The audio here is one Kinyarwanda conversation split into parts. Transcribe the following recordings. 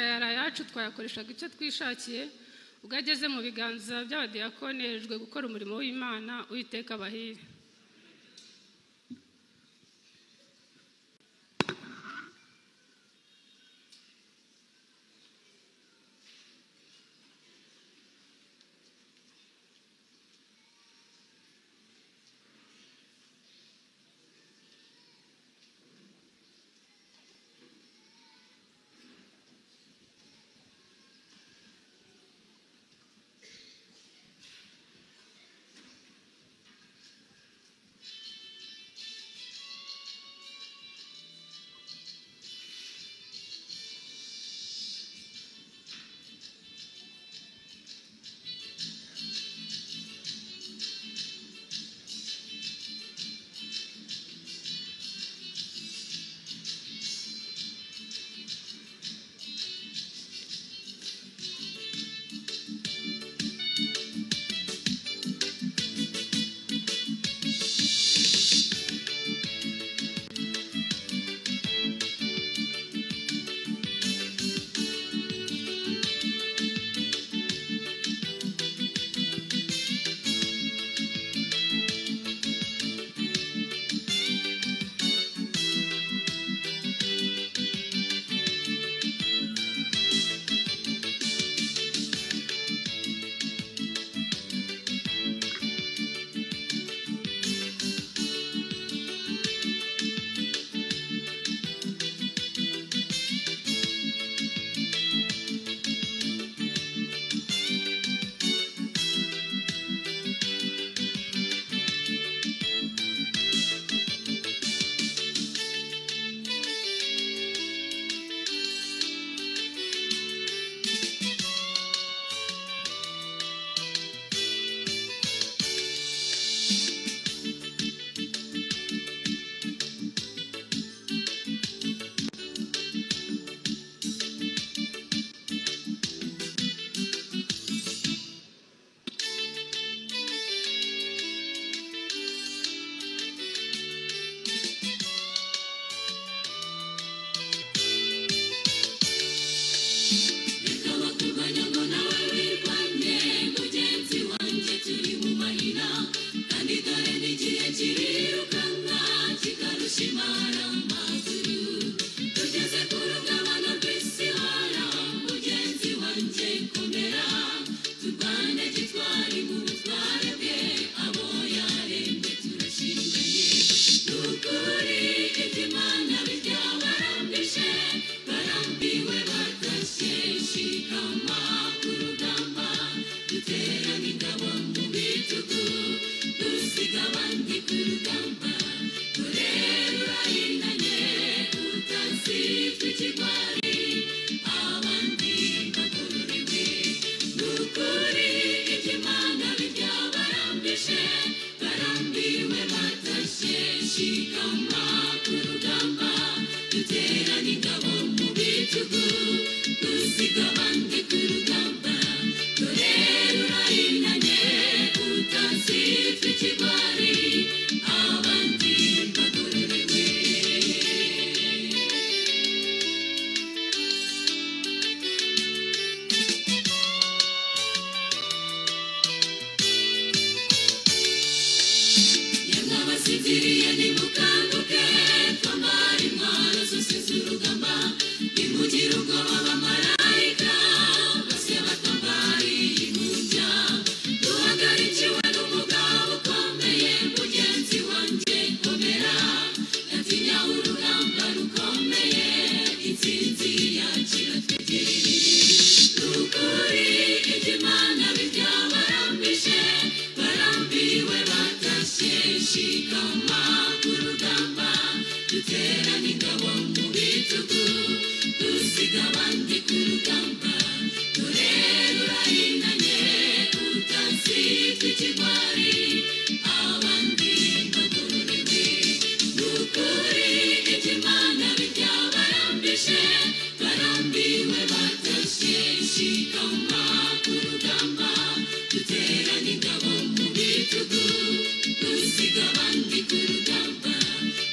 amateka yari ayacu twayakoreshaga icyo twishakiye ubwo ageze mu biganza by'abadiyakoni hejwe gukora umurimo w'Imana Uwiteka abahire.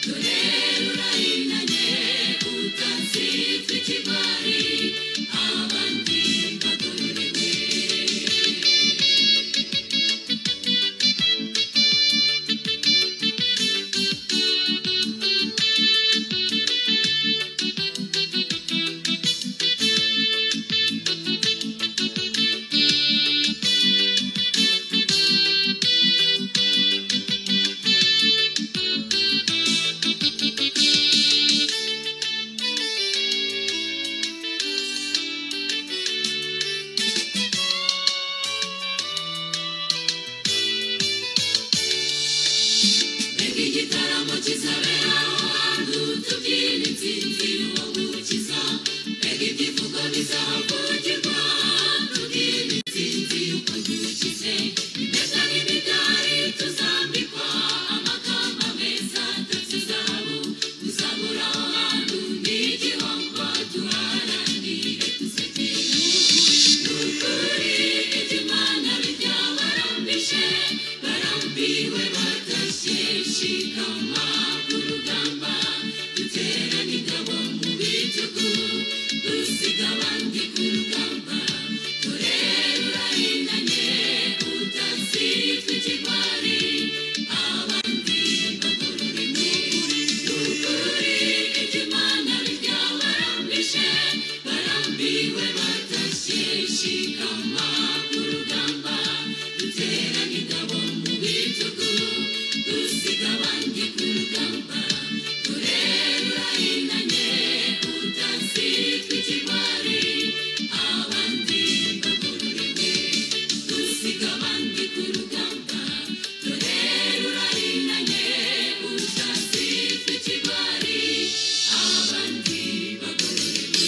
Turerura inanye utansi twikigwari igitaramo kizabera ahantu tubyina intsinzi wo gukiza mbega ibyivugo bizahavugirwa tubyina intsinzi uko dukize impeta n'imidari tuzambikwa amakamba meza atatse izahabu tuzabura aho hantu n'igihombo duharanire tusekere n'ukuri iby'Imana byabarambije barambiwe batashye shikama ku rugamba duterana ingabo mu bitugu dusiga abandi ku rugamba turere urahinanye utazitwa ikigwari abandi bagororerwe n'ukuri iby'Imana byabarambije barambiwe batashye shikama ku rugamba duterana ingabo mu bitugu dusiga abandi ku rugamba turere urahinanye utazitwa ikigwari abandi bagororerwe dusiga abandi ku rugamba turere urahinanye utazitwa ikigwari abandi bagororerwe.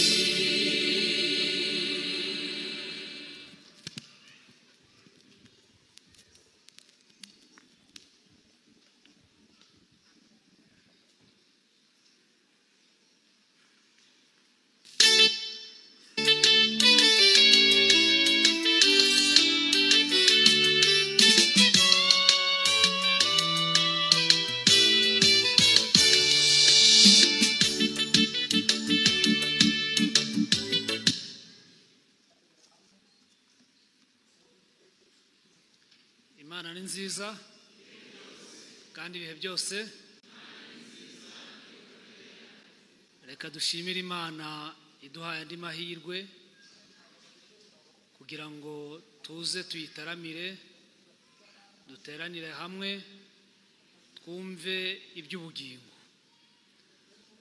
Imana ni nziza kandi ibihe byose reka dushimire Imana iduhaye andi mahirwe kugira ngo tuze tuyitaramire duteranire hamwe twumve iby'ubugingo.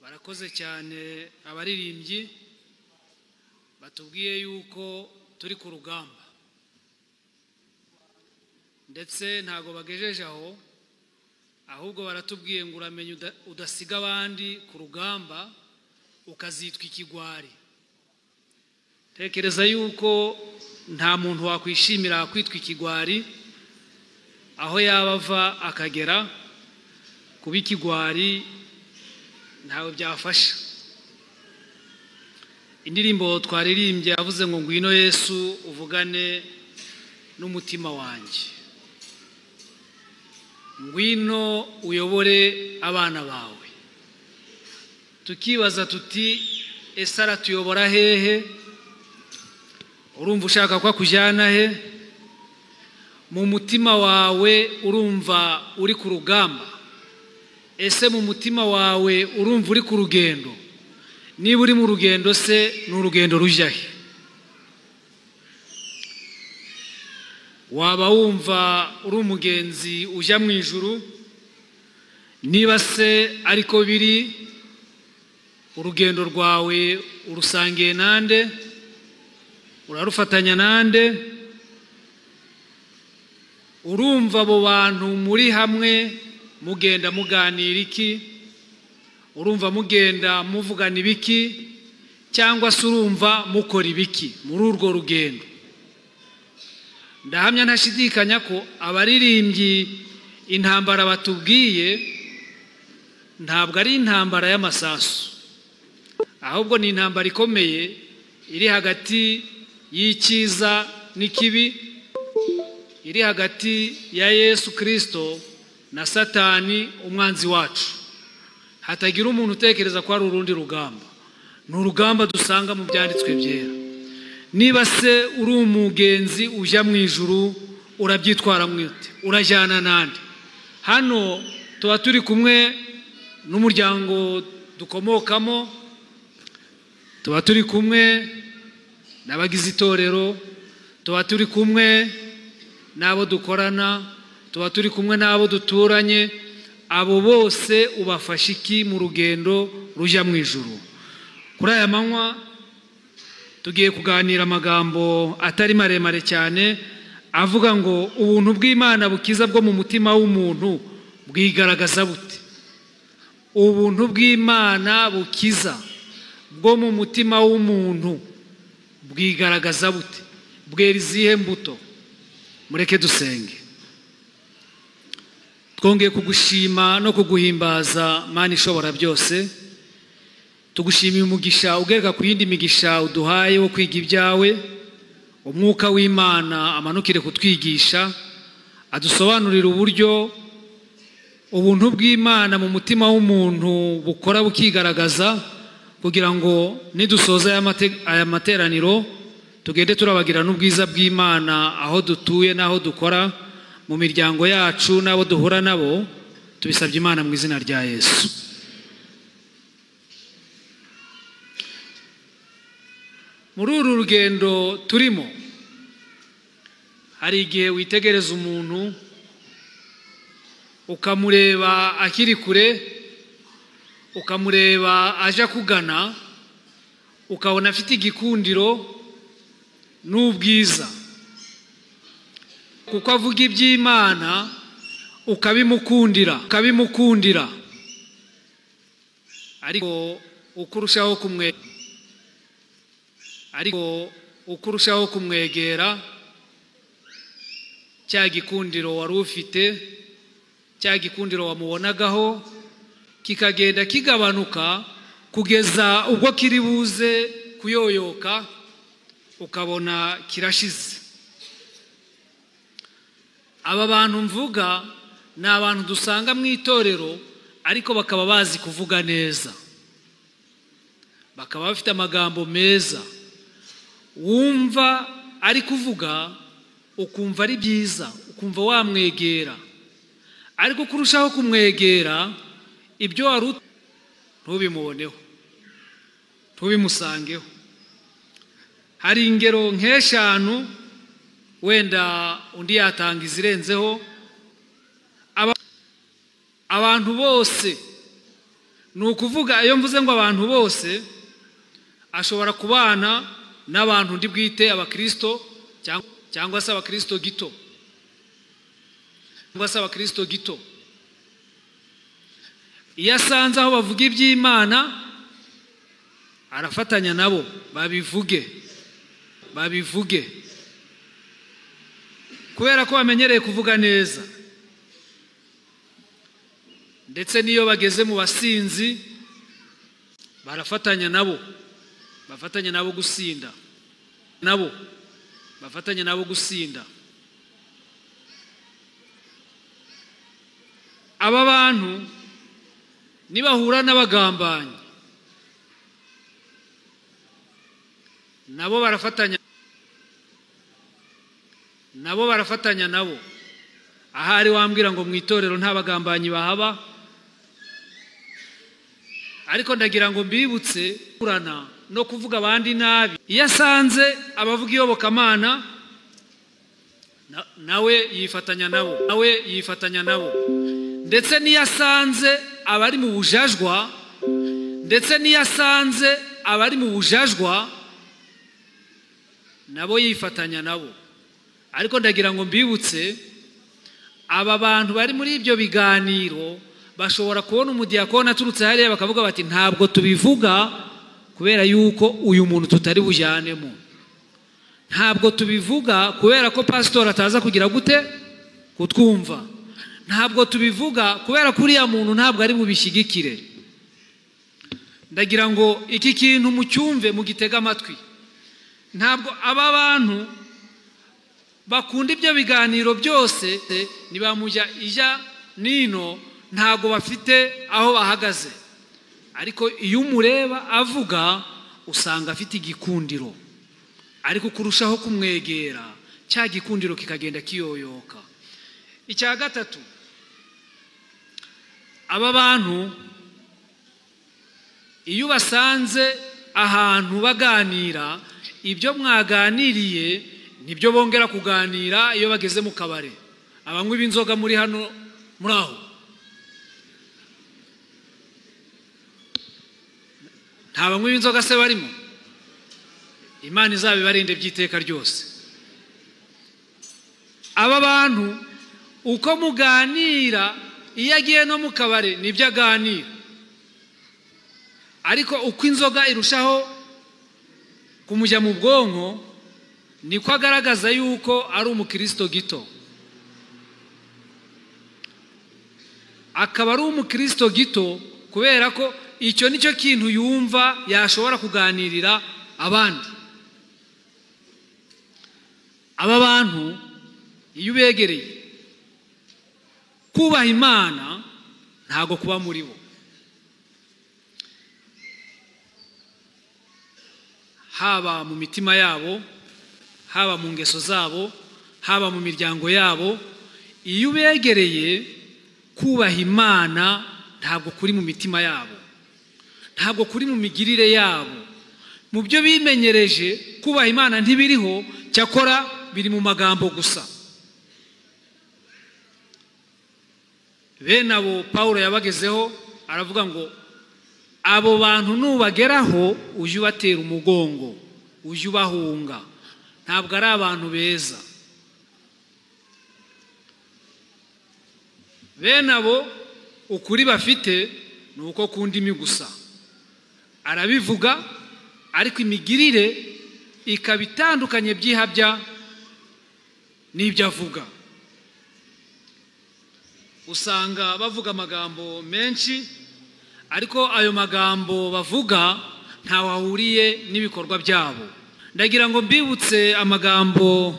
Barakoze cyane abaririmbyi batubwiye yuko turi ku rugamba ndetse ntago bagejeje aho ahubwo baratubwiye ngo uramenye udasiga abandi ku rugamba ukazitwa ikigwari. Tekereza yuko nta muntu wakwishimira kwitwa ikigwari aho yaba ava akagera. Kuba ikigwari ntawe byafasha. Indirimbo twaririmbye yavuze ngo ngwino Yesu uvugane n'umutima wanjye, ngwino uyobore abana bawe. Tukibaza tuti ese aratuyobora hehe? Urumva ushaka ko akujyana he? Mu mutima wawe urumva uri ku rugamba? Ese mu mutima wawe urumva uri ku rugendo? Niba uri mu rugendo se ni urugendo rujya he? Waba wumva uri umugenzi ujya mu ijuru? Niba se ariko biri, urugendo rwawe urusangiye nande? Urarufatanya nande? Urumva abo bantu muri hamwe mugenda muganira iki? Urumva mugenda muvugana ibiki? Cyangwa se urumva mukora ibiki muri urwo rugendo? Ndahamya ntashidikanya ko abaririmbyi intambara batubwiye ntabwo ari intambara y'amasasu, ahubwo ni intambara ikomeye iri hagati y'icyiza n'ikibi, iri hagati ya Yesu Kristo na Satani umwanzi wacu. Hatagira umuntu utekereza ko ari urundi rugamba. Ni urugamba dusanga mu byanditswe byera. Niba se uri umugenzi ujya mu ijuru urabyitwara mwite, urajyana nande? Hano tuba turi kumwe n'umuryango dukomokamo, tuba turi kumwe n'abagize itorero, tuba turi kumwe n'abo dukorana, tuba turi kumwe n'abo duturanye. Abo bose ubafasha iki mu rugendo rujya mu ijuru? Kuri aya manywa tugiye kuganira amagambo atari maremare cyane avuga ngo ubuntu bw'Imana bukiza bwo mu mutima w'umuntu bwigaragaza bute? Ubuntu bw'Imana bukiza bwo mu mutima w'umuntu bwigaragaza bute? Bwera izihe mbuto? Mureke dusenge. Twongeye kugushima no kuguhimbaza Mana ishobora byose. Tugushimiye umugisha ugereka ku yindi migisha uduhaye wo kwiga ibyawe. Umwuka w'Imana amanukire kutwigisha, adusobanurira uburyo ubuntu bw'Imana mu mutima w'umuntu bukora bukigaragaza, kugira ngo nidusoza aya materaniro tugende turabagira n'ubwiza bw'Imana aho dutuye n'aho dukora, mu miryango yacu n'abo duhura nabo. Tubisabye Imana mu izina rya Yesu. Muri uru rugendo turimo, hari igihe witegereza umuntu ukamureba akiri kure, ukamureba aje kugana, ukabona afite igikundiro n'ubwiza, kuko avuga iby'Imana ukabimukundira. Ariko uko urushaho kumwegera, cya gikundiro wari ufite, cya gikundiro wamubonagaho kikagenda kigabanuka kugeza ubwo kiri buze kuyoyoka, ukabona kirashize. Aba bantu mvuga ni abantu dusanga mu itorero, ariko bakaba bazi kuvuga neza, bakaba bafite amagambo meza, wumva ari kuvuga ukumva ari byiza, ukumva wamwegera. Ariko kurushaho kumwegera, ibyo wari ntubimuboneho, ntubimusangeho. Hari ingero nk'eshanu, wenda undi yatanga izirenzeho. Abantu bose, ni ukuvuga iyo mvuze ngo abantu bose, ashobora kubana n'abantu ndi bwite abakristo cyangwa se abakristo gito, Iyo asanze aho bavuga iby'Imana arafatanya nabo babivuge, kubera ko bamenyereye kuvuga neza. Ndetse n'iyo bageze mu basinzi barafatanya nabo, bafatanya nabo gusinda. Aba bantu nibahura n'abagambanyi, nabo barafatanya nabo. Ahari wambwira ngo mu itorero nta bagambanyi bahaba, ariko ndagira ngo mbibutse kurana no kuvuga abandi nabi. Iyo asanze abavuga iyobokamana, nawe yifatanya nabo, ndetse n'iyo asanze abari mu bujajwa, nabo yifatanya nabo. Ariko ndagira ngo mbibutse, aba bantu bari muri ibyo biganiro bashobora kubona umudiyakoni aturutse hariya bakavuga bati ntabwo tubivuga kubera yuko uyu muntu tutari bujyanemo, ntabwo tubivuga kubera ko pasitori ataza kugira gute kutwumva, ntabwo tubivuga kubera ko uriya muntu ntabwo ari bubishyigikire. Ndagira ngo iki kintu mucyumve, mugitega amatwi. Ntabwo aba bantu bakunda ibyo biganiro byose, nibamujya ijya nino, ntabwo bafite aho bahagaze. Ariko iyo umureba avuga usanga afite igikundiro, ariko kurushaho kumwegera, cya gikundiro kikagenda kiyoyoka. Icya gatatu, aba bantu iyo basanze ahantu baganira, ibyo mwaganiriye nibyo bongera kuganira iyo bageze mu kabare. Abanywi b'inzoga muri hano, muri aho, nta banywi b'inzoga se barimo? Imana izabibarinde by'iteka ryose. Aba bantu uko muganira iyo agiye no mu kabare nibyo aganira, ariko uko inzoga irushaho kumujya mu bwonko niko agaragaza yuko ari umukristo gito. Akaba ari umukristo gito kubera ko icyo nicyo kintu yumva yashobora kuganirira abandi. Aba bantu iyo ubegereye, kubaha Imana ntago kuba muri bo, haba mu mitima yabo, haba mu ngeso zabo, haba mu miryango yabo. Iyo ubegereye, kubaha Imana ntabwo kuri mu mitima yabo, ntabwo kuri mu migirire yabo, mu byo bimenyereje. Kubaha Imana ntibiriho, cyakora biri mu magambo gusa. Bene abo Pawulo yabagezeho, aravuga ngo abo bantu nubageraho ujye ubatera umugongo, ujye ubahunga, ntabwo ari abantu beza. Bene abo ukuri bafite ni uko ku ndimi gusa, arabivuga ariko imigirire ikaba itandukanye byihabya n'ibyo avuga. Usanga bavuga amagambo menshi, ariko ayo magambo bavuga ntaho ahuriye n'ibikorwa byabo. Ndagira ngo mbibutse amagambo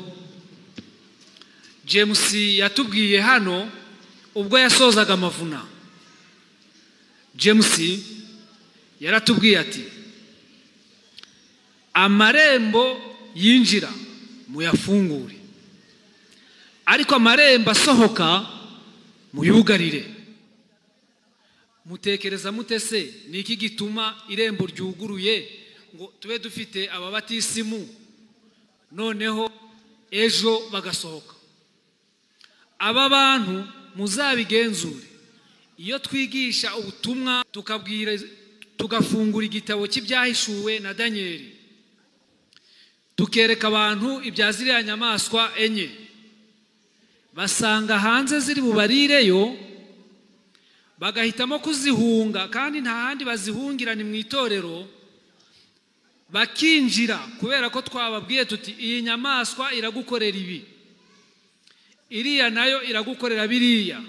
James yatubwiye hano ubwo yasozaga amavuna. James yaratubwiye ati, amarembo yinjira muyafungure, ariko amarembo asohoka muyugarire. Mutekereza mutese ni iki gituma irembo ryuguruye ngo tube dufite ababatisimu noneho ejo bagasohoka? Aba bantu muzabigenzure. Iyo twigisha ubutumwa tugafungura igitabo cy'ibyahishuwe na Danieli, tukereka abantu ibya ziriya nyamaswa enye, basanga hanze ziri bubarireyo, bagahitamo kuzihunga, kandi nta handi bazihungira ni mu itorero, bakinjira kubera ko twababwiye tuti iyi nyamaswa iragukorera ibi, iriya nayo iragukorera biriya.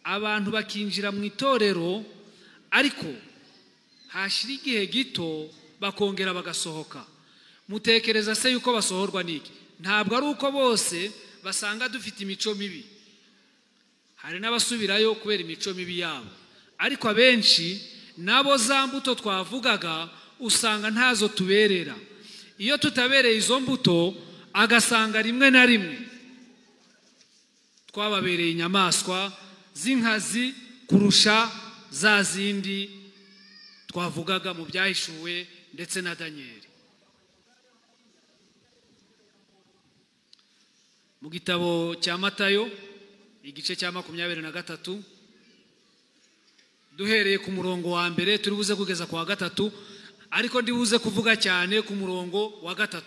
Abantu bakinjira mu itorero, ariko hashira igihe gito bakongera bagasohoka. Mutekereza se yuko basohorwa n'iki? Ntabwo ari uko bose basanga dufite imico mibi, hari n'abasubirayo kubera imico mibi yabo, ariko abenshi nabo za mbuto twavugaga usanga ntazo tuberera. Iyo tutabereye izo mbuto, agasanga rimwe na rimwe twababereye inyamaswa z'inkazi kurusha za zindi twavugaga mu byahishuwe ndetse na Danieli. Mu gitabo cya Matayo igice cya 23, duhereye ku murongo wa mbere turi buze kugeza ku wa 3, ariko ndi buze kuvuga cyane ku murongo wa 3.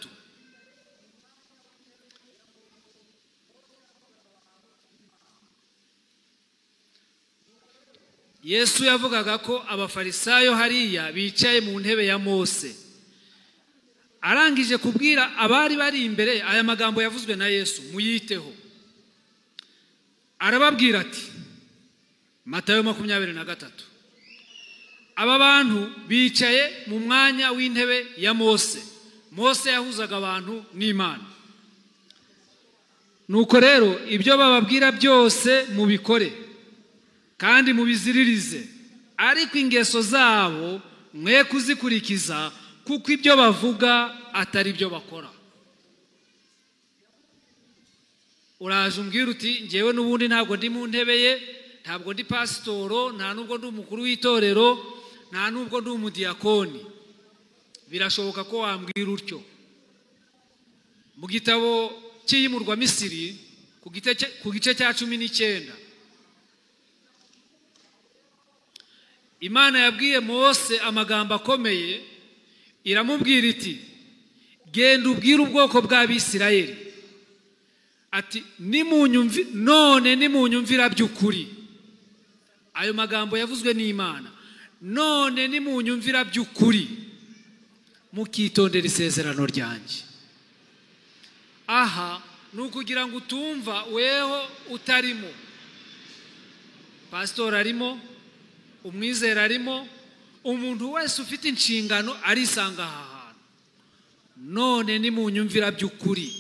Yesu yavugaga ko abafarisayo hariya bicaye mu ntebe ya Mose. Arangije kubwira abari bari imbere aya magambo yavuzwe na Yesu, muyiteho. Arababwira ati, Matayo 23, aba bantu bicaye mu mwanya w'intebe ya Mose. Mose yahuzaga abantu n'Imana. Nuko rero ibyo bababwira byose mubikore kandi mubiziririze, ariko ingeso zabo mwe kuzikurikiza, kuko ibyo bavuga atari byo bakora. Uraje umbwira uti ngewe n'ubundi ntabwo ndi mu ntebe ye, ntabwo ndi pasitoro, nta nubwo ndi umukuru w'itorero, nta nubwo ndi umudiyakoni. Birashoboka ko wambwira utyo. Mu gitabo cy'iyimurwa Misiri ku gice cya 19, Imana yabwiye Mose amagambo akomeye, iramubwira iti, genda ubwire ubwoko bw'Abisirayeli ati, none nimunyumvira by'ukuri ayo magambo yavuzwe n'Imana. None nimunyumvira by'ukuri mukitondera isezerano ryanjye. Aha nukugira ngo utumva weho utarimo. Pastor arimo, umwizera arimo, umuntu wese ufite inshingano arisanga aha hantu. None nimunyumvira by'ukuri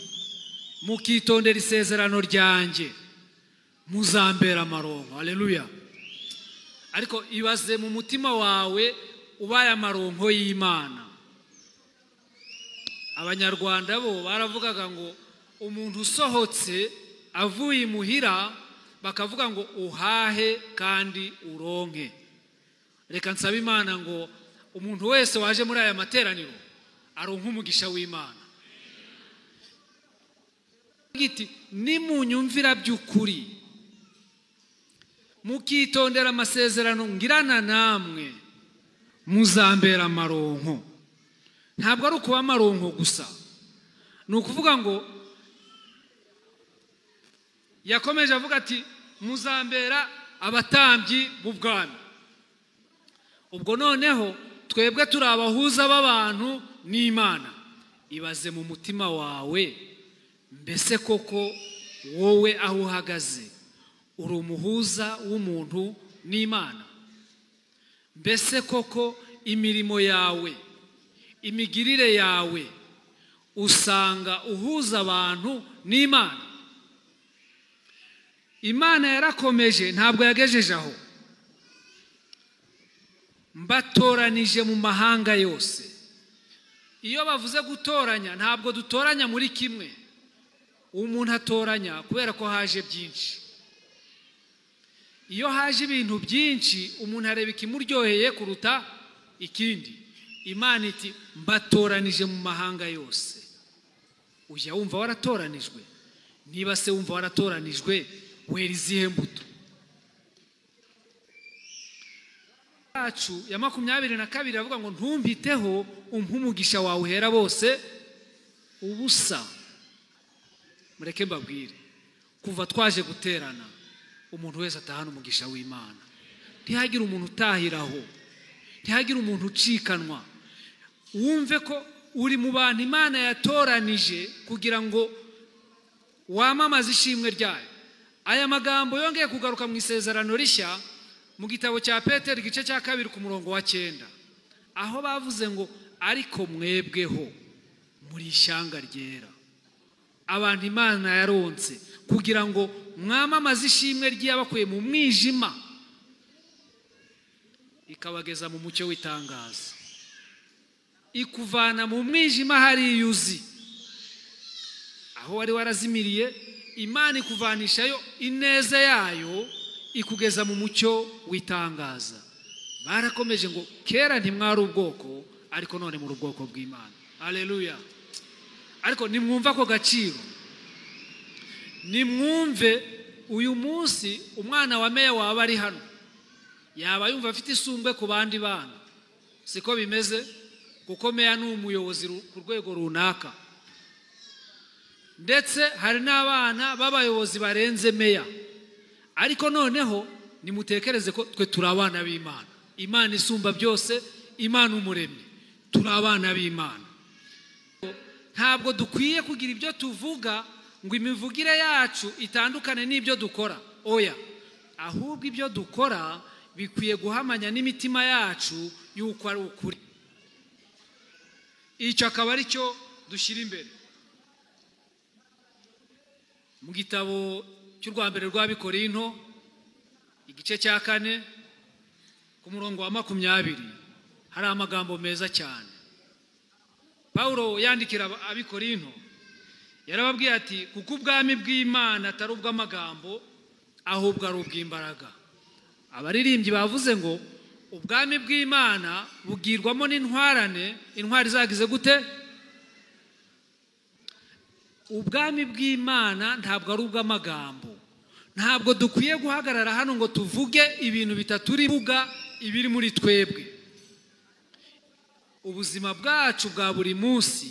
mukitondera isezerano ryanjye muzambera amaronko. Haleluya. Ariko ibaze mu mutima wawe ubaye amaronko y'Imana. Abanyarwanda bo baravugaga ngo umuntu usohotse avuye imuhira bakavuga ngo uhahe kandi uronke. Reka nsaba Imana ngo umuntu wese waje muri aya materaniro aronka umugisha w'Imana. Giti nimunyumvira by'ukuri mukitondera amasezerano ngirana namwe muzambera amaronko. Ntabwo ari ukuba amaronko gusa, ni ukuvuga ngo yakomeje avuga ati muzambera abatambyi b'ubwami. Ubwo noneho twebwe turi abahuza b'abantu n'Imana. Ibaze mu mutima wawe, mbese koko wowe aho uhagaze uri umuhuza w'umuntu n'Imana? Mbese koko imirimo yawe, imigirire yawe usanga uhuza abantu n'Imana? Imana yarakomeje, ntabwo yagejeje aho. Mbatoranije mu mahanga yose. Iyo bavuze gutoranya, ntabwo dutoranya muri kimwe. Umuntu atoranya kubera ko haje byinshi. Iyo haje ibintu byinshi, umuntu areba ikimuryoheye kuruta ikindi. Imana iti mbatoranije mu mahanga yose. Ujya wumva waratoranijwe? Niba se wumva waratoranijwe, wera izihe mbuto? Yacu ya 22 avuga ngo ntumpiteho umugisha wawe uhera bose ubusa. Mureke mbabwire, kuva twaje guterana umuntu wese atahana umugisha w'Imana. Ntihagire umuntu utahiraho, ntihagire umuntu ucikanwa. Wumve ko uri mu bantu Imana yatoranije kugira ngo wamamaze ishimwe ryayo. Aya magambo yongeye kugaruka mu isezerano rishya mu gitabo cya Petero igice cya 2 ku murongo wa 9, aho bavuze ngo ariko mwebweho muri ishyanga ryera, abantu Imana yaronse kugira ngo mwamamaze ishimwe ry'abakuye mu mwijima ikabageza mu mucyo w'itangaza. Ikuvana mu mwijima hari yuzi, aho wari warazimiriye, Imana ikuvanishayo ineza yayo ikugeza mu mucyo w'itangaza. Barakomeje ngo kera ntimwari ubwoko, ariko none muri ubwoko bw'Imana. Haleluya. Ariko nimwumva ko gaciro, nimwumve uyu munsi umwana wa meya waba ari hano yaba yumva afite isumbwe ku bandi bana. Siko bimeze, kuko meya ni umuyobozi ku rwego runaka, ndetse hari n'abana b'abayobozi barenze meya. Ariko noneho nimutekereze ko twe turi abana b'Imana. Imana isumba byose, Imana umuremyi, turi abana b'Imana. Ntabwo dukwiye kugira ibyo tuvuga ngo imivugire yacu itandukane n'ibyo dukora. Oya, ahubwo ibyo dukora bikwiye guhamanya n'imitima yacu yuko ari ukuri. Icyo akaba ari cyo dushyira imbere. Mu gitabo cy'urwa mbere rw'Abikorinto igice cya 4 ku murongo wa 20 hari amagambo meza cyane. Paulo yandikira Abikorinto yarababwiye ati kuko ubwami bw'Imana atari ubw'amagambo ahubwo ari ubw'imbaraga. Abaririmbyi bavuze ngo ubwami bw'Imana bugirwamo n'intwarane. Intwari zagize gute? Ubwami bw'Imana ntabwo ari ubw'amagambo. Ntabwo dukwiye guhagarara hano ngo tuvuge ibintu bitaturi buga ibiri muri twebwe. Ubuzima bwacu bwa buri munsi,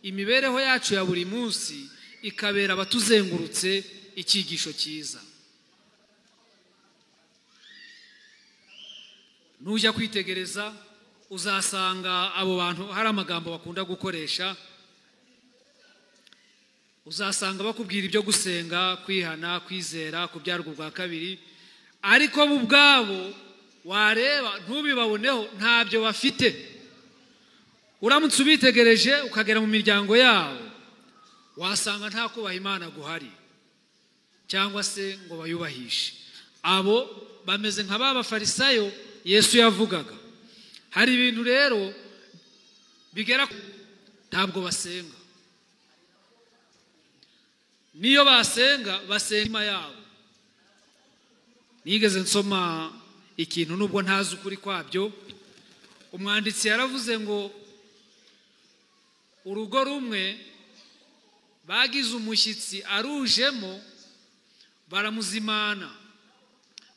imibereho yacu ya buri munsi ikabera abatuzengurutse icyigisho cyiza. nujya kwitegereza uzasanga abo bantu hari amagambo bakunda gukoresha, uzasanga bakubwira ibyo gusenga, kwihana, kwizera, kubyarwa ubwa kabiri, ariko bo ubwabo wareba ntubibaboneho, ntabyo bafite. Uramutse ubitegereje ukagera mu miryango yabo, wasanga nta kubaha Imana guhari cyangwa se ngo bayubahishe. Abo bameze nka ba bafarisayo Yesu yavugaga. Hari ibintu rero bigera ntabwo basenga, niyo basenga basenga yabo. Nigeze nsoma ikintu nubwo ntazi ukuri kwabyo, umwanditsi yaravuze ngo urugo rumwe bagize umushyitsi arujemo baramuzimana,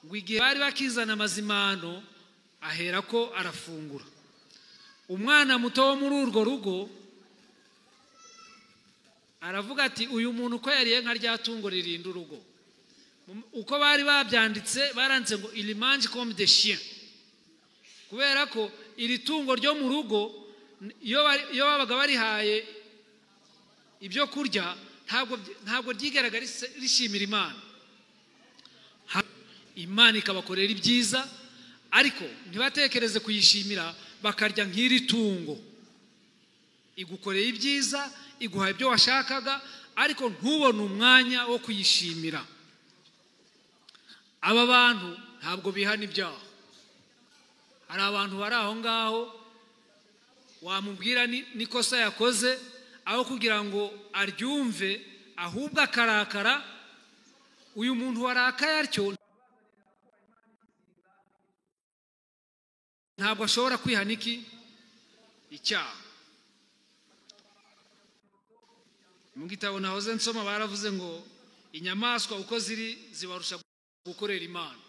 ngo igihe bari bakizana amazimano ahera ko arafungura. Umwana muto wo muri urwo rugo aravuga ati uyu muntu ko yariye nka rya tungo ririnda urugo. Uko bari babyanditse baranditse ngo il mange comme des chiens, kubera ko iri tungo ryo mu rugo iyo babaga barihaye ibyo kurya ntabwo ryigaragara rishimira Imana. Imana ikabakorera ibyiza ariko ntibatekereze kuyishimira, bakarya nk'iri tungo. Igukoreye ibyiza, iguha ibyo washakaga, ariko ntubone umwanya wo kuyishimira. Aba bantu ntabwo bihana ibyaha. Hari abantu bari aho ngaho wamubwira n'ikosa yakoze, aho kugira ngo aryumve ahubwo akarakara. Uyu muntu warakaye atyo ntabwo ashobora kwihana icyaha. Mu gitabo nahoze nsoma baravuze ngo inyamaswa uko ziri zibarusha gukorera Imana.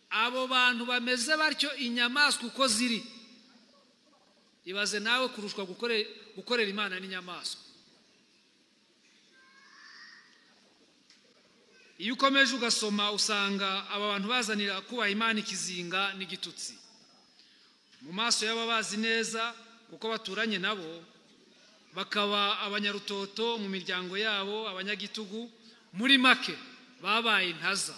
Abo bantu bameze batyo, inyamaswa uko ziri, ibaze nawe kurushwa gukorera Imana n'inyamaswa. Iyo ukomeje ugasoma usanga aba bantu bazanira kubaha Imana ikizinga n'igitutsi mu maso y'ababazi neza kuko baturanye nabo, bakaba abanyarutoto mu miryango yabo, abanyagitugu. Muri make babaye intaza.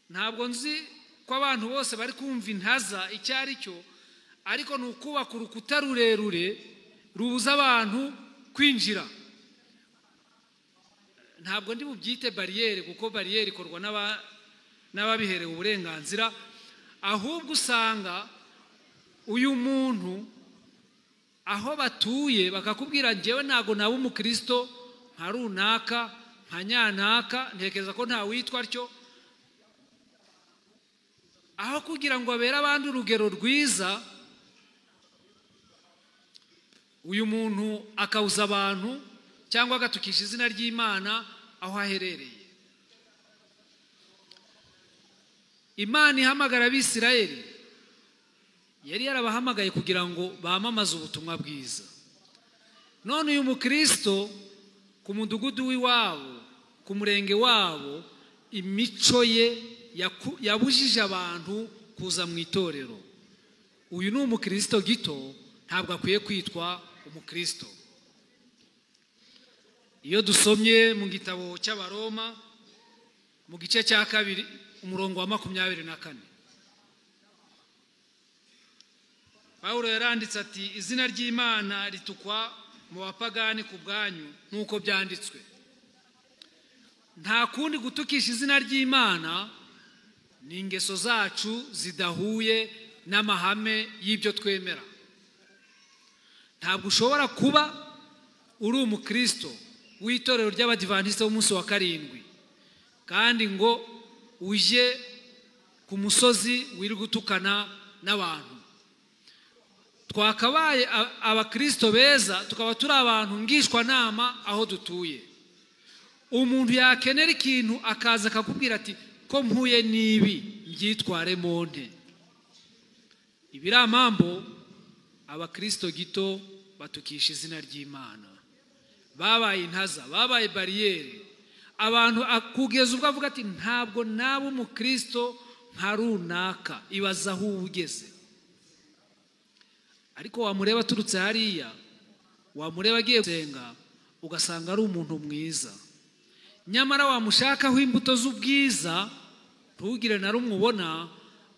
Ntabwo nzi ko abantu bose bari kumva intaza icyo ari cyo, ariko ni ukubaka urukuta rurerure rubuza abantu kwinjira. Ntabwo ndi bubyite bariyeri kuko bariyeri ikorwa n'ababiherewe uburenganzira, ahubwo usanga uyu muntu aho batuye bakakubwira njyewe ntago naba umukristo nka runaka nka nyanaka, ntekereza ko nta witwa atyo. Aho kugira ngo abere abandi urugero rwiza, uyu muntu akawuza abantu cyangwa agatukisha izina ry'Imana aho aherereye. Imana ihamagara Abisirayeli, yari yarabahamagaye kugira ngo bamamaze ubutumwa bwiza. None uyu mukristo ku mudugudu w'iwabo, ku murenge wabo, imico ye yabujije abantu kuza mu itorero. Uyu ni umukristo gito, ntabwo akwiye kwitwa umukristo. Iyo dusomye mu gitabo cy'Abaroma mu gice cya 2 umurongo wa 24, Pawulo yaranditse ati izina ry'Imana ritukwa mu bapagani ku bwanyu nk'uko byanditswe. Nta kundi gutukisha izina ry'Imana ni ingeso zacu zidahuye n'amahame y'ibyo twemera. Ntabwo ushobora kuba uri umukristo w'itorero ry'Abadivantisite b'umunsi wa 7 kandi ngo uje ku musozi wiri gutukana n'abantu. Twakabaye abakristo beza, tukaba turi abantu ngishwa nama aho dutuye. Umuntu yakenera ikintu akaza akakubwira ati ko mpuye nibi mbyitware monte. Ibiramambo abakristo gito batukisha izina ry'Imana, babaye intaza, babaye bariyeri. Abantu kugeza ubwo avuga ati ntabwo naba umukristo nka runaka, ibaza aho ugeze. Ariko wamureba aturutse hariya, wamureba agiye gusenga, ugasanga ari umuntu mwiza. Nyamara wamushakaho imbuto z'ubwiza, ntugire na rumwe ubona,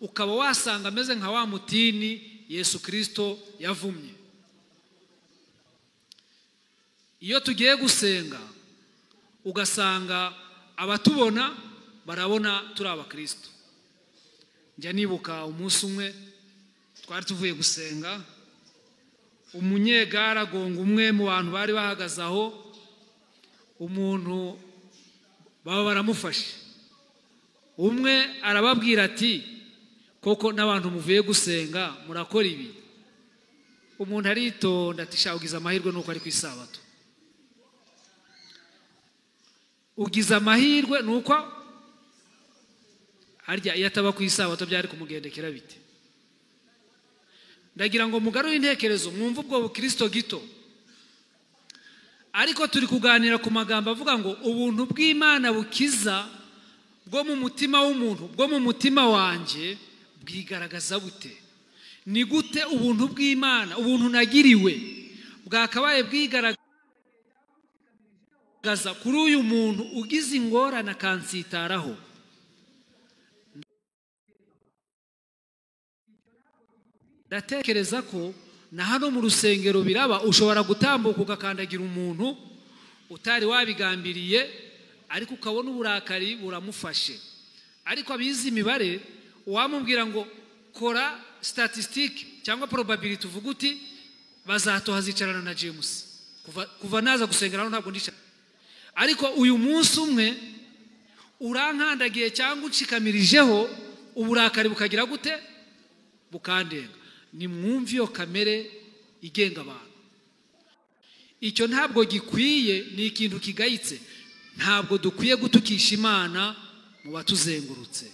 ukaba wasanga ameze nka wa mutini Yesu Kristo yavumye. Iyo tugiye gusenga, ugasanga abatubona barabona turi abakristo. Njya nibuka umunsi umwe twari tuvuye gusenga, umunyegara agonga umwe mu bantu bari bahagaze aho, umuntu baba baramufashe. Umwe arababwira ati, koko n'abantu muvuye gusenga murakora ibi? Umuntu aritonda ati, sha ugize amahirwe nuko ari ku isabato. Ugize amahirwe nuko harya iyo ataba ku isabato byari kumugendekera bite? Ndagira ngo mugarure intekerezo, mwumve ubwo bukristo gito. Ariko turi kuganira ku magambo avuga ngo ubuntu bw'Imana bukiza bwo mu mutima w'umuntu, bwo mu mutima wanje bwigaragaza bute? Ni gute ubuntu bw'Imana, ubuntu nagiriwe bwakabaye bwigaragaza kuri uyu muntu ugize ingorane akansitaraho? Ndatekereza ko na hano mu rusengero biraba, ushobora gutambuka ugakandagira umuntu utari wabigambiriye, ariko ukabona uburakari buramufashe. Ariko abizi imibare, wamubwira ngo kora statistique cyangwa probability, uvuga uti bazatoha zicarana na James kuva naza gusengera hano ntabwo ndicara. Ariko uyu munsi umwe urankandagiye cyangwa unshikamirijeho, uburakari bukagira gute? Bukandenga. Nimwumve iyo kamere igenga abantu. Icyo ntabwo gikwiye, ni ikintu kigayitse. Ntabwo dukwiye gutukisha Imana mu batuzengurutse.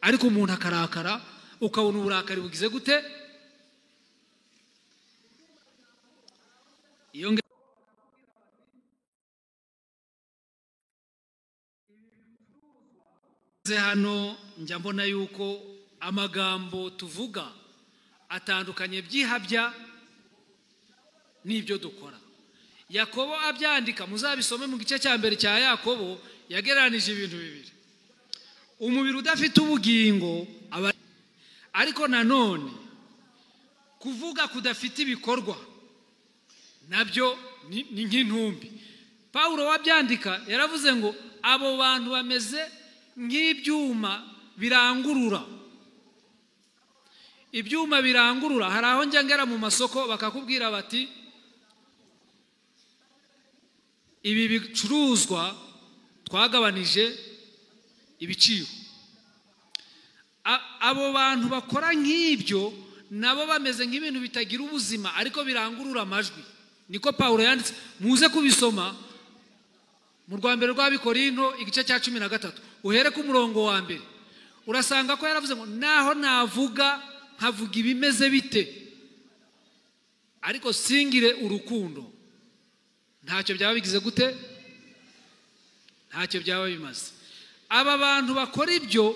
Ariko umuntu akarakara, ukabona uburakari bugize gute? Iyo hano njya mbona yuko amagambo tuvuga atandukanye byihabya n'ibyo dukora. Yakobo abyandika, muzabisome mu gice cya mbere cya Yakobo, yagereranije ibintu bibiri. Umubiri udafite ubugingo, ariko nanone kuvuga kudafite ibikorwa nabyo ni nk'intumbi. Paulo wabyandika yaravuze ngo abo bantu bameze nk'ibyuma birangurura. Ibyuma birangurura, hari aho njya ngera mu masoko bakakubwira bati, ibi bicuruzwa twagabanije ibiciro. Abo bantu bakora nk'ibyo nabo bameze nk'ibintu bitagira ubuzima ariko birangurura amajwi. Niko Paulo yanditse, muze kubisoma mu rwambere rw'Abikorinto igice cya 13 uhere ku murongo wa mbere. Urasanga ko yaravuze ngo naho navuga nkavuga ibimeze bite, ariko singire urukundo, ntacyo byaba bigize gute? Ntacyo byaba bimaze. Aba bantu bakora ibyo,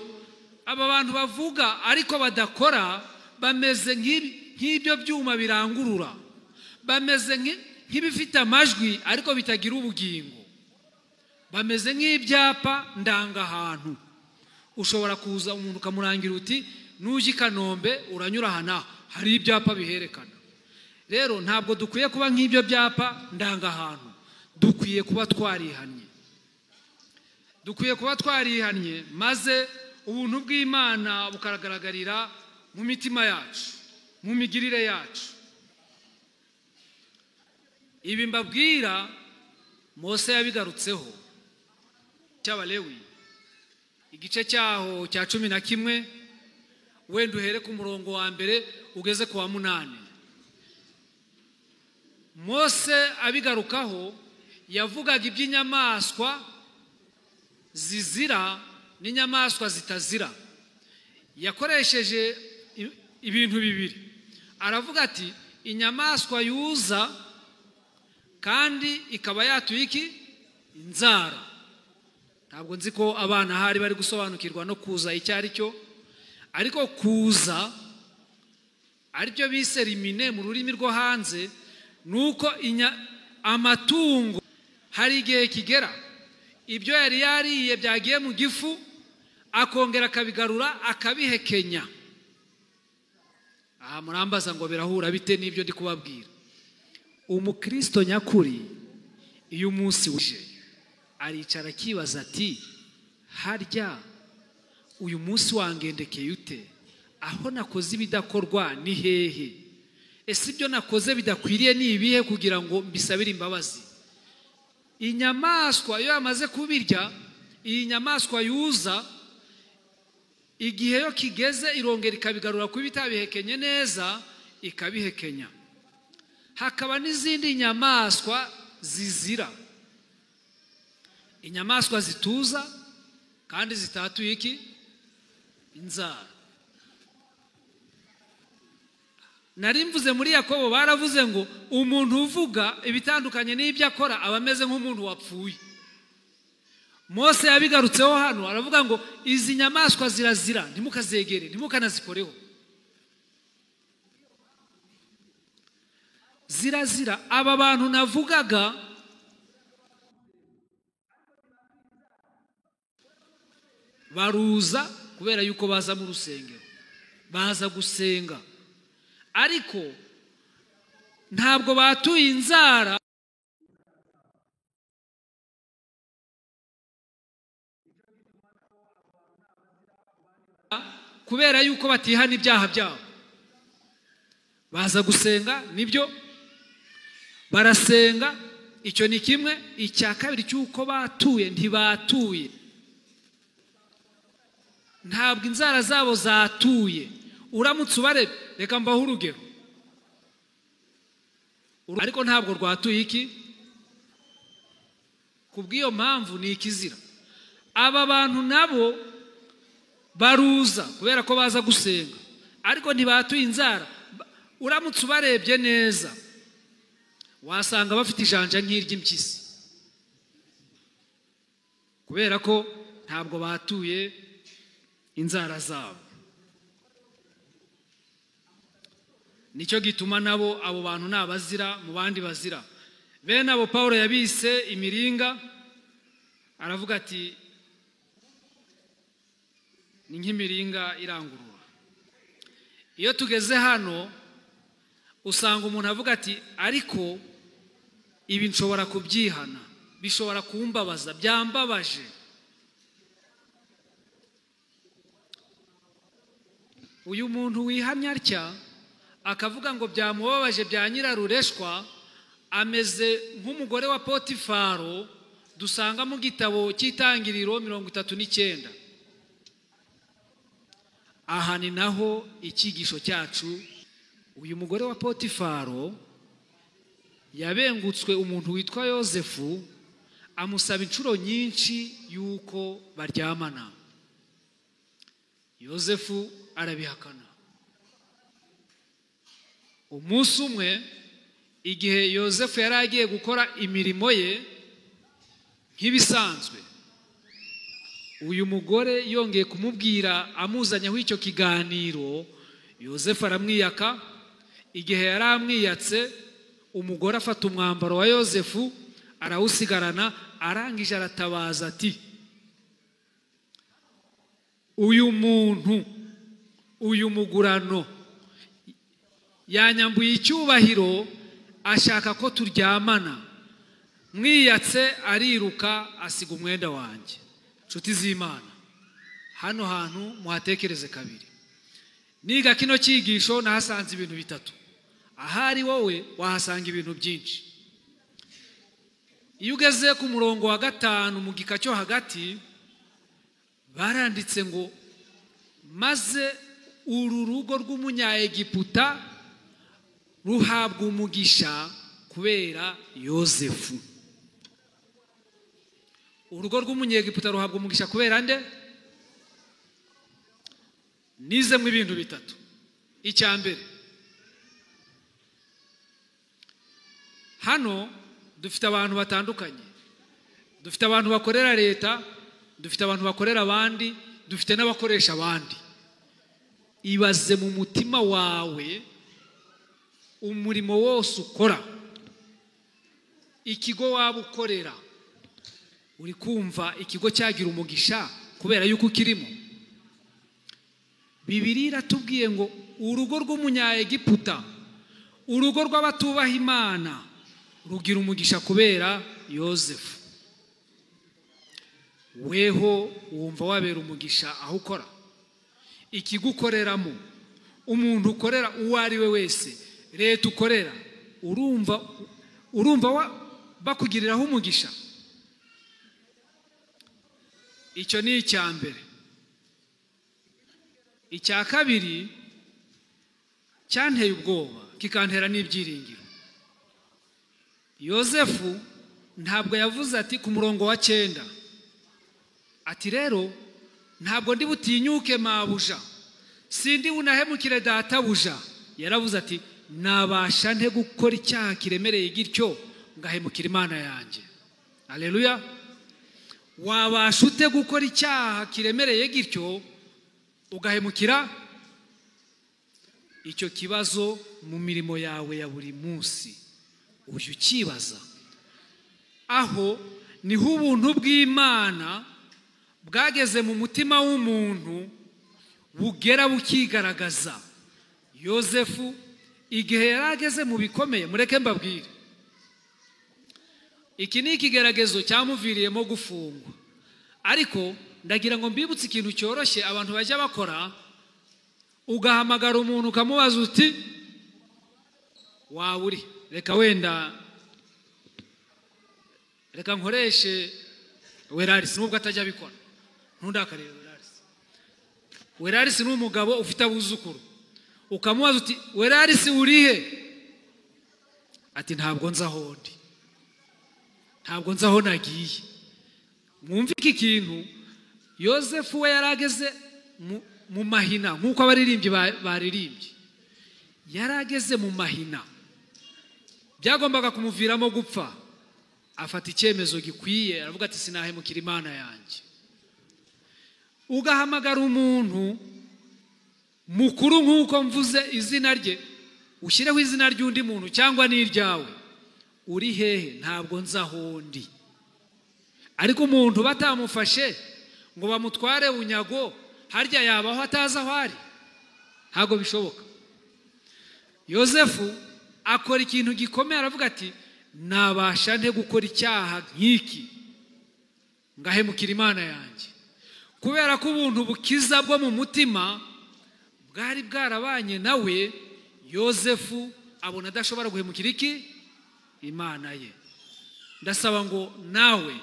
aba bantu bavuga ariko badakora, bameze nk'ibyo byuma birangurura, bameze nk'ibifite amajwi ariko bitagira ubugingo, bameze nk'ibyapa ndangahantu. Ushobora kuza umuntu ukamurangira uti nuje i Kanombe uranyura hana, hari ibyapa biherekana. Rero ntabwo dukwiye kuba nk'ibyo byapa ndangahantu, dukwiye kuba twarihanye. Dukwiye kuba twarihanye, maze ubuntu bw'Imana bukagaragarira mu mitima yacu, mu migirire yacu. Ibi mbabwira Mose yabigarutseho cy'Abalewi igice cyaho cya 11, wenda uhere ku murongo wa mbere ugeze ku wa 8. Mose abigarukaho yavugaga iby'inyamaswa zizira n'inyamaswa zitazira. Yakoresheje ibintu bibiri. Aravuga ati inyamaswa yuza kandi ikaba yatuye iki? Inzara. Ntabwo nzi ko abana hari bari gusobanukirwa no kuza icyo ari cyo, ariko kuza aribyo bise rimine mu rurimi rwo hanze, nuko amatungo hari igihe kigera ibyo yari yariye byagiye mu gifu akongera akabigarura akabihekenya. Aha murambaza ngo birahura bite n'ibyo ndi kubabwira. Umukristo nyakuri iyo umunsi uje aricara akibaza ati harya uyu munsi wangendekeye ute? Aho nakoze ibidakorwa ni hehe? Ese ibyo nakoze bidakwiriye ni ibihe kugira ngo mbisabire imbabazi? Inyamaswa iyo yamaze kubirya, iyi nyamaswa yuza igihe yo kigeze irongera ikabigarura kuba itabihekenye neza, ikabihekenya. Hakaba n'izindi nyamaswa zizira, inyamaswa zituza kandi zitatuye iki? Inzara. Nari mvuze muri Yakobo baravuze ngo umuntu uvuga ibitandukanye n'ibyo akora aba ameze nk'umuntu wapfuye. Mose yabigarutseho hano aravuga ngo izi nyamaswa zirazira, ntimukazegere, ntimukanazikoreho. Zirazira. Aba bantu navugaga baruza kubera yuko baza mu rusengero, baza gusenga, ariko ntabwo batuye inzara kubera yuko batihana ibyaha byabo. Baza gusenga, nibyo barasenga, icyo ni kimwe. Icya kabiri cy'uko batuye, ntibatuye, ntabwo inzara zabo zatuye. Uramutse ubarebe, reka mbaho urugero, ariko ntabwo rwatuye iki? Kubw'iyo mpamvu ni ikizira. Aba bantu nabo baruza kubera ko baza gusenga, ariko ntibatuye inzara. Uramutse ubarebye neza wasanga bafite ijanja nk'iry'impyisi, kubera ko ntabwo batuye inzara zabo. Nicyo gituma nabo abo bantu nabazira mu bandi bazira. Bene abo Paulo yabise imiringa, aravuga ati ni nk'imiringa irangurura. Iyo tugeze hano usanga umuntu avuga ati ariko ibi nshobora kubyihana, bishobora kumbabaza, byambabaje. Uyu muntu wihamya atya akavuga ngo byamubabaje bya nyirarureshwa, ameze nk'umugore wa Potifaro dusanga mu gitabo cy'Itangiriro 39. Aha ni naho icyigisho cyacu. Uyu mugore wa Potifaro yabengutswe umuntu witwa Yosefu, amusaba inshuro nyinshi yuko baryamana. Yosefu arabihakana. Umunsi umwe igihe Yosefu yari agiye gukora imirimo ye nk'ibisanzwe, uyu mugore yongeye kumubwira amuzanyaho icyo kiganiro, Yosefu aramwiyaka. Igihe yari amwiyatse, umugore afata umwambaro wa Yosefu arawusigarana, arangije aratabaza ati uyu muntu, uyu mugurano yanyambuye icyubahiro, ashaka ko turyamana. Mwiyatse ariruka asiga umwenda wanjye. Nshuti z'Imana, hano hantu muhatekereze kabiri. Niga kino cyigisho nahasanze ibintu bitatu. Ahari wowe wahasanga ibintu byinshi. Iyo ugeze ku murongo wa 5 mu gika cyo hagati, baranditse ngo maze uru rugo rw'umunyaegiputa ruhabwa umugisha kubera Yosefu. Urugo rw'umunyegiputa ruhabwa umugisha kubera nde? Nizemo ibintu bitatu. Icya mbere, hano dufite abantu batandukanye. Dufite abantu bakorera leta, dufite abantu bakorera abandi, dufite n'abakoresha abandi. ibaze mu mutima wawe umurimo wose ukora, ikigo waba ukorera, uri kumva ikigo cyagira umugisha kubera yuko ukirimo. Bibiliya iratubwiye ngo urugo rw'umunyaegiputa, urugo rw'abatubaha Imana rugira umugisha kubera Yosefu. Weho wumva wabera umugisha aho ukora, ikigo ukoreramo, umuntu ukorera uwo ari we wese, leta ukorera, urumva bakugiriraho umugisha. Icyo ni icya mbere. Icya kabiri cyanteye ubwoba kikantera n'ibyiringiro. Yosefu ntabwo yavuze ati ku murongo wa 9 ati rero ntabwo ndi butinyuke mabuja, sindi bunahemukire databuja. Yaravuze ati nabasha nte gukora icyaha kiremereye gityo ngahemukira Imana yanjye. Haleluya. Wabasha ute gukora icyaha kiremereye gityo ugahemukira? Icyo kibazo mu mirimo yawe ya buri munsi ujye ukibaza. Aho niho ubuntu bw'Imana bwageze mu mutima w'umuntu bugera bukigaragaza. Yosefu igihe yarageze mu bikomeye, mureke mbabwire, iki ni ikigeragezo cyamuviriyemo gufungwa. Ariko ndagira ngo mbibutse ikintu cyoroshye abantu bajya bakora. Ugahamagara umuntu ukamubaza uti waba uri, reka nkoreshe Werarisi nubwo atajya abikora, ntundakarebe Werarisi ni umugabo ufite abuzukuru. Ukamubaza uti Werarisi urihe? Ati ntabwo nzi aho ndi, ntabwo nzi aho nagiye. Mwumve iki kintu. Yosefu we yarageze mu mahina nk'uko abaririmbyi baririmbye. Yarageze mu mahina, byagombaga kumuviramo gupfa. Afata icyemezo gikwiye, aravuga ati sinahemukira Imana yanjye. Ugahamagara umuntu mukuru nk'uko mvuze izina rye, ushyireho izina ry'undi muntu cyangwa n'iryawe. Uri hehe? Ntabwo nzi aho ndi. Ariko umuntu batamufashe ngo bamutware bunyago, harya yabaho atazi aho ari? Ntabwo bishoboka. Yosefu akora ikintu gikomeye, aravuga ati nabasha nte gukora icyaha nk'iki ngahemukira Imana yanjye. Kubera ko ubuntu bukiza bwo mu mutima bwari bwarabanye nawe, Yosefu abona adashobora guhemukira iki? Imana ye. Ndasaba ngo nawe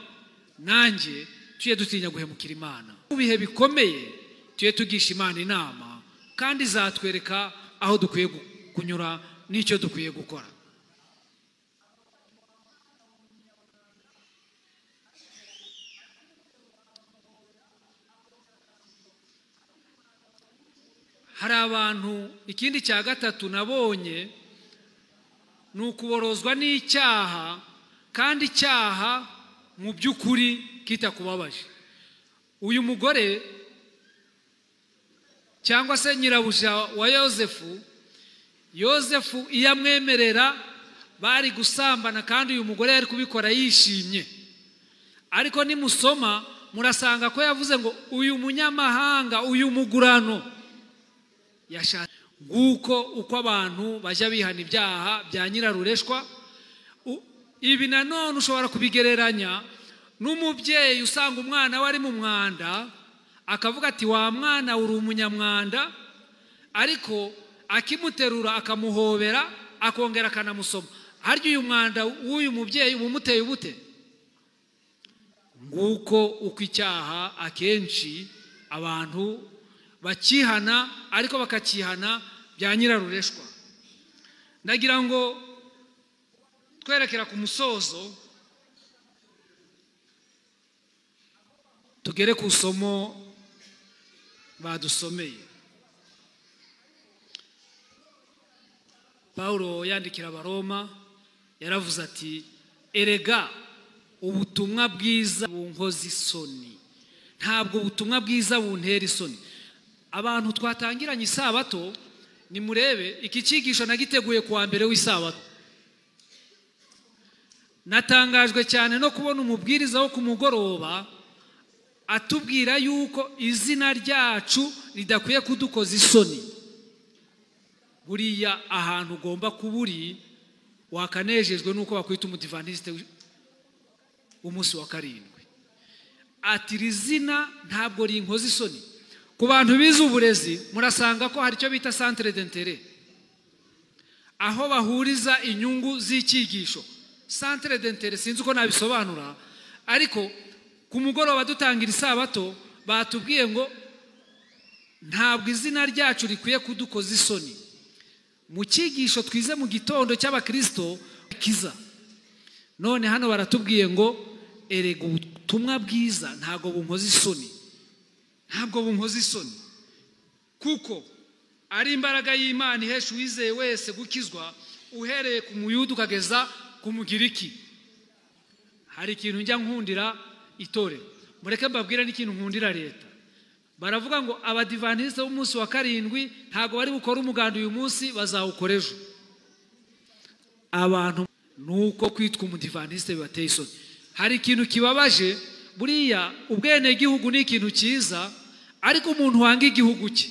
nanjye tuye dutinya guhemukira Imana. Mu bihe bikomeye tuye tugisha Imana inama, kandi izatwereka aho dukwiye kunyura n'icyo dukwiye gukora. Hari abantu, ikindi cya gatatu nabonye ni ukuborozwa n'icyaha, kandi icyaha mu by'ukuri kitakubabaje. Uyu mugore cyangwa se nyirabuja wa Yosefu iyo amwemerera bari gusambana, kandi uyu mugore yari kubikora yishimye. Ariko nimusoma murasanga ko yavuze ngo uyu munyamahanga, uyu mugurano yashatse. Nguko uko abantu bajya bihana ibyaha bya nyirarureshwa. Ibi nanone ushobora kubigereranya n'umubyeyi usanga umwana we ari mu mwanda, akavuga ati wa mwana uri umunyamwanda, ariko akimuterura akamuhobera akongera akanamusoma. Harya uyu mwanda w'uyu mubyeyi umumuteye ubute? Nguko uko icyaha akenshi abantu bakihana, ariko bakakihana bya nyirarureshwa. Ndagira ngo twerekera ku musozo, tugere ku somo badusomeye. Paulo yandikira Abaroma yaravuze ati erega ubutumwa bwiza bunkoza isoni, ntabwo ubutumwa bwiza buntera isoni. abantu twatangiranye isabato, nimurebe iki cyigisho nagiteguye kuwa mbere w'isabato. Natangajwe cyane no kubona umubwiriza wo ku mugoroba atubwira yuko izina ryacu ridakwiye kudukoza isoni. Buriya ahantu ugomba kuburi wakanejejwe nuko bakwita umudivantiste umunsi wa karindwi. Ati rizina ntabwo rinkoza isoni. Ku bantu bize uburezi murasanga ko hari icyo bita centre d'intérêt, aho bahuriza inyungu z'icyigisho. Centre d'intérêt sinzi uko nabisobanura, ariko ku mugoroba dutangira isabato batubwiye ngo ntabwo izina ryacu rikwiye kudukoza isoni. Mu cyigisho twize mu gitondo cy'abakristo kiza, none hano baratubwiye ngo erega ubutumwa bwiza ntabwo bunkoza isoni. Ntabwo bunkoza isoni kuko ari imbaraga y'Imana ihesha uwizeye wese gukizwa, uhereye ku muyuda ukageza ku mugiriki. Hari ikintu njya nkundira itorero, mureke mbabwira n'ikintu nkundira leta. Baravuga ngo abadivantiste b'umunsi wa karindwi ntabwo bari bukora umuganda uyu munsi, bazawukora ejo. Abantu nuko kwitwa umudivantiste bibateye isoni. Hari ikintu kibabaje, buriya ubwene gihugu ni ikintu cyiza, ariko umuntu wanga igihugu cye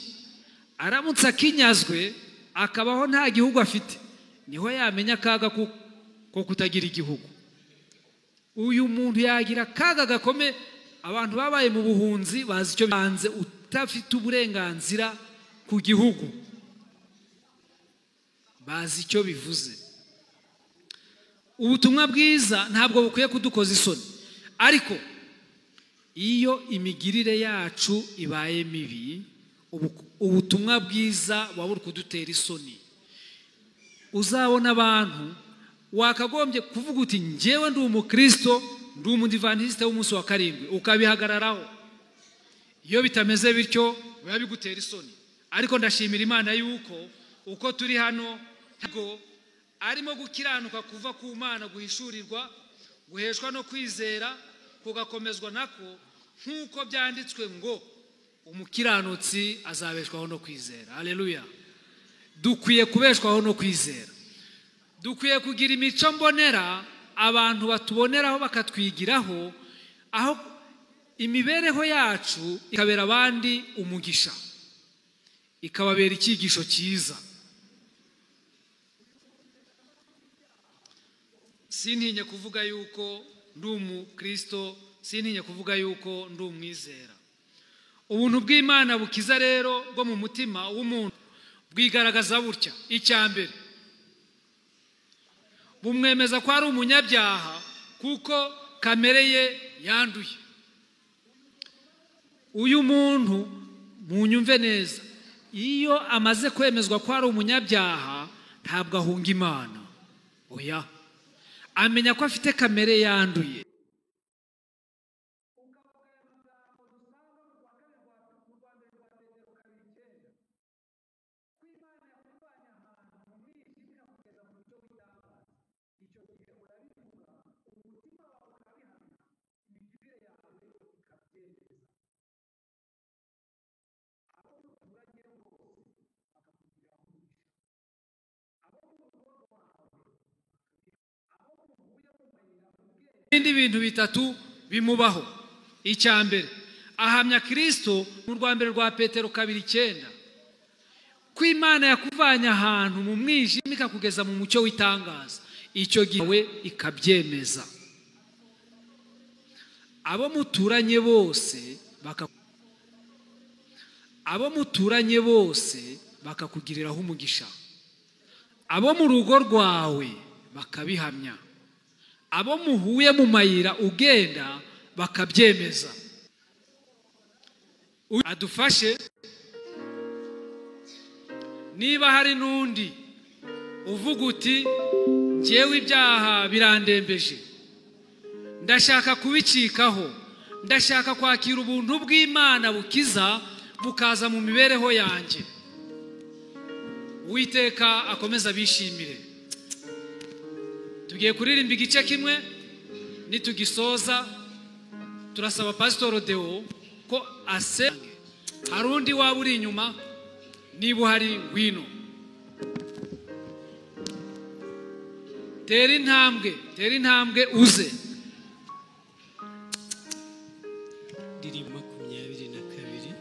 aramutse akinyazwe akabaho nta gihugu afite, niho yamenya akaga ko kutagira igihugu. Uyu muntu yagira akaga gakome. Abantu babaye mu buhunzi bazi icyo banze utafite uburenganzira ku gihugu, bazi icyo bivuze. Ubutumwa bwiza ntabwo bukwiye kudukoza isoni, ariko iyo imigirire yacu ibaye mibi, ubutumwa bwiza buba buri kudutera isoni. Uzabona abantu wakagombye kuvuga uti njyewe ndi umukristo, ndi umudivantiste w'umunsi wa karindwi, ukabihagararaho. Iyo bitameze bityo biba bigutera isoni. Ariko ndashimira Imana yuko uko turi hano ntabwo arimo gukiranuka kuva ku Mana guhishurirwa, guheshwa no kwizera, kugakomezwa nako, nk'uko byanditswe ngo umukiranutsi azabeshwaho no kwizera. Haleluya. Dukwiye kubeshwaho no kwizera. Dukwiye kugira imico mbonera abantu batuboneraho bakatwigiraho, aho imibereho yacu ikabera abandi umugisha, ikababera icyigisho cyiza. Sintinye kuvuga yuko ndi umukristo, sintinye kuvuga yuko ndi umwizera. Ubuntu bw'Imana bukiza rero bwo mu mutima w'umuntu bwigaragaza butya. Icyambere, bumwemeza ko ari umunyabyaha kuko kamere ye yanduye. Uyu muntu munyumve neza, iyo amaze kwemezwa ko ari umunyabyaha ntabwo ahunga Imana, oya, amenya ko afite kamere yanduye. Ibindi bintu bitatu bimubaho. Icyambere, ahamya Kristo mu rwambere rwa Petero 2:9 ko Imana yakuvanye ahantu mu mwijima ikakugeza mu mucyo w'itangaza. Icyo gihe we ikabyemeza. Abo muturanye bose bakakugiriraho umugisha. Abo mu rugo rwawe bakabihamya. Abo muhuye mu mayira ugenda bakabyemeza. Adufashe niba hari n'undi uvuga uti njyewe ibyaha birandembeje, ndashaka kubicikaho, ndashaka kwakira ubuntu bw'Imana bukiza bukaza mu mibereho yanjye, Uwiteka akomeza bishimire. Tugiye kuririmba igice kimwe, nitugisoza turasaba Pastor Deo ko asenge hari undi waba uri inyuma, niba uhari ngwino. Tera intambwe uze. Ndirimbo 22.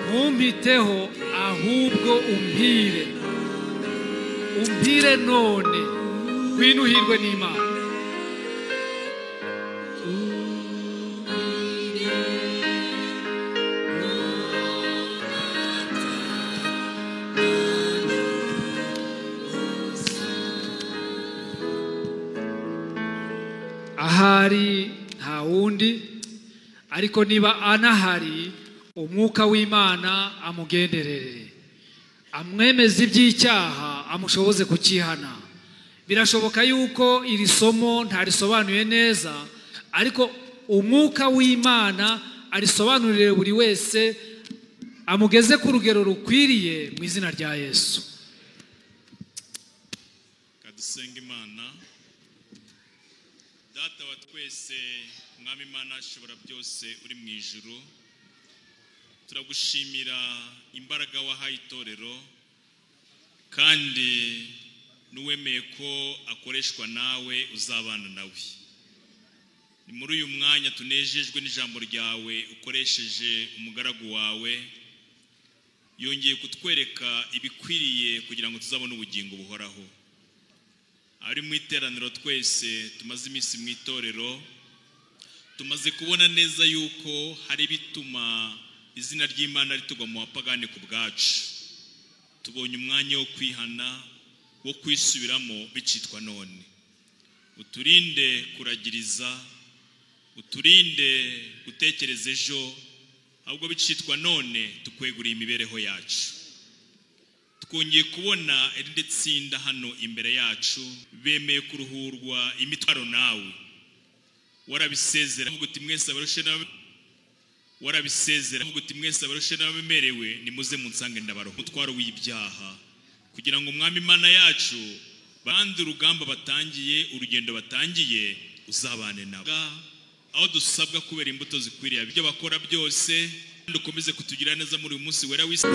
Ntumpiteho ahubwo umpire none, ngwino uhirwe n'Imana. Ahari nta wundi, ariko niba anahari, umwuka w'Imana amugenderere, amwemeze iby'icyaha, amushoboze kukihana. Birashoboka yuko iri somo ntarisobanuye neza, ariko umwuka w'Imana arisobanurire buri wese, amugeze ku rugero rukwiriye mu izina rya Yesu. Kadusenga Imana. Data wa twese, Mwami Imana ashobora byose uri mu ijuru, turagushimira imbaraga wahaye itorero, kandi n'uwemeye ko akoreshwa nawe uzabana nawe. Ni muri uyu mwanya tunejejwe n'ijambo ryawe ukoresheje umugaragu wawe, yongeye kutwereka ibikwiriye kugira ngo tuzabone ubugingo buhoraho. Ari mu iteraniro twese tumaze iminsi mu itorero, tumaze kubona neza yuko hari bituma izina ry'Imana ritugwa mu bapagani ku bwacu. Tubonye umwanya wo kwihana, wo kwisubiramo bicitwa none. Uturinde kuragiriza, uturinde gutekereza ejo, ahubwo bicitwa none tukweguriye imibereho yacu. Twongeye kubona irindi tsinda hano imbere yacu, bemeye kuruhurwa imitwaro nawe. Warabisezera uti mwese abarushe n'ababemerewe nimuze munsange ndabaroha umutwaro w'ibyaha, kugira ngo Umwami Imana yacu bandi urugamba batangiye, urugendo batangiye uzabane nabo. Aho dusabwa kubera imbuto zikwiriye ibyo bakora byose, kandi ukomeze kutugira neza muri uyu munsi wera w'isi.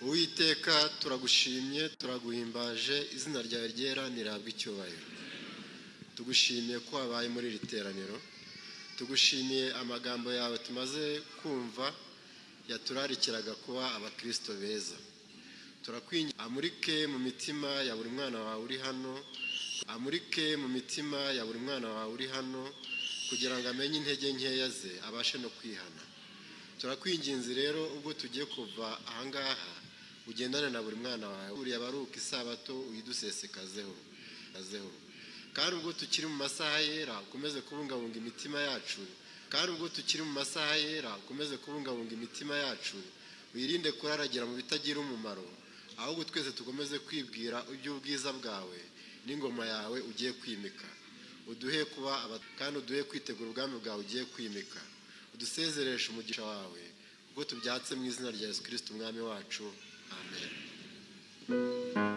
Uwiteka turagushimye, turaguhimbaje, izina ryawe ryera nirabwe icyubahiro. Tugushimiye ko wabaye muri iri teraniro, tugushimiye amagambo yawe tumaze kumva yaturarikiraga kuba abakristo beza. Turakwinginga amurike mu mitima ya buri mwana wawe uri hano, amurike mu mitima ya buri mwana wawe uri hano, kugira ngo amenye intege nkeya ze abashe no kwihana. Turakwinginze rero ubwo tugiye kuva ahangaha, ugendane na buri mwana wawe, uriya baruka isabato uyidusesekazeho. Kandi ubwo tukiri mu masaha yera, ukomeze kubungabunga imitima yacu. Kandi ubwo tukiri mu masaha yera, ukomeze kubungabunga imitima yacu, wirinde kuraragira mu bitagira umumaro, ahubwo twese tukomeze kwibwira iby'ubwiza bwawe n'ingoma yawe ugiye kwimika. Uduhe kuba kandi uduhe kwitegura ubwami bwawe ugiye kwimika. Udusezereshe umugisha wawe, ubwo tubyatse mu izina rya Yesu Kristo umwami wacu. Amen.